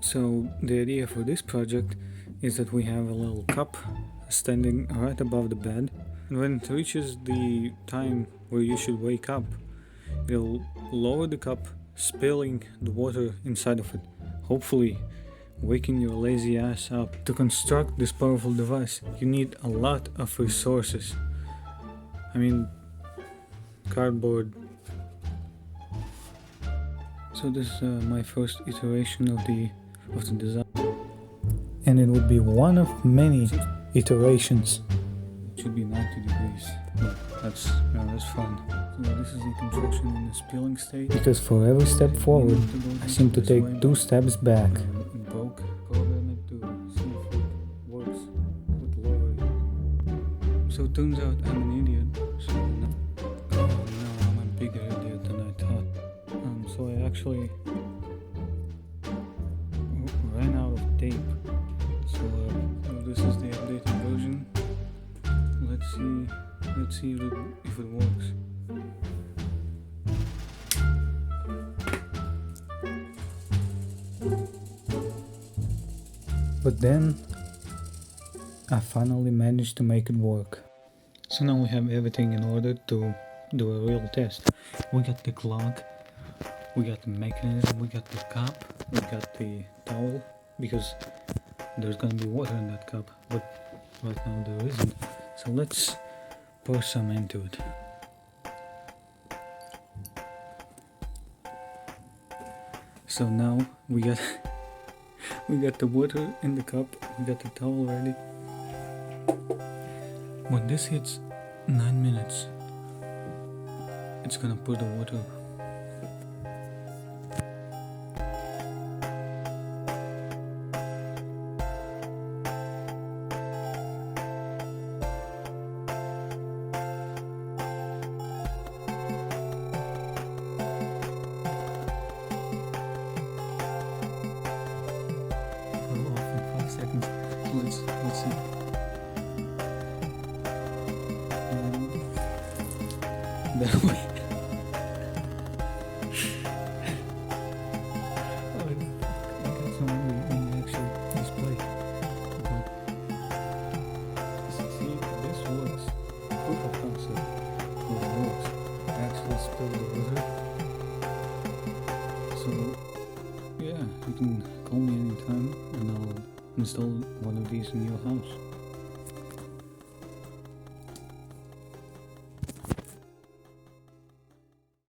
So the idea for this project is that we have a little cup standing right above the bed, and when it reaches the time where you should wake up, it'll lower the cup, spilling the water inside of it, hopefully waking your lazy ass up. To construct this powerful device, you need a lot of resources. I mean, cardboard. So this is my first iteration of the design, and it would be one of many iterations. It should be 90 degrees, but that's fun. So this is the construction in the spilling state. Because for every step forward, I seem to take 2 steps back. It broke. Program it to see if it works with lowering. So it turns out I'm an idiot. So now I'm a bigger idiot than I thought. So I actually ran out of tape. So this is the updated version. Let's see if it works. But then I finally managed to make it work. So now we have everything in order to do a real test. We got the clock, we got the mechanism, we got the cup, we got the towel, because there's gonna be water in that cup, but right now there isn't. So let's pour some into it. So now we got the water in the cup, we got the towel ready. When this hits 9 minutes, it's gonna put the water. Seconds. Let's see. That way. I got some on the actual display. But see, this works. Proof of concept. It works. I actually spilled the water. So yeah, you can call me anytime and I'll install one of these in your house.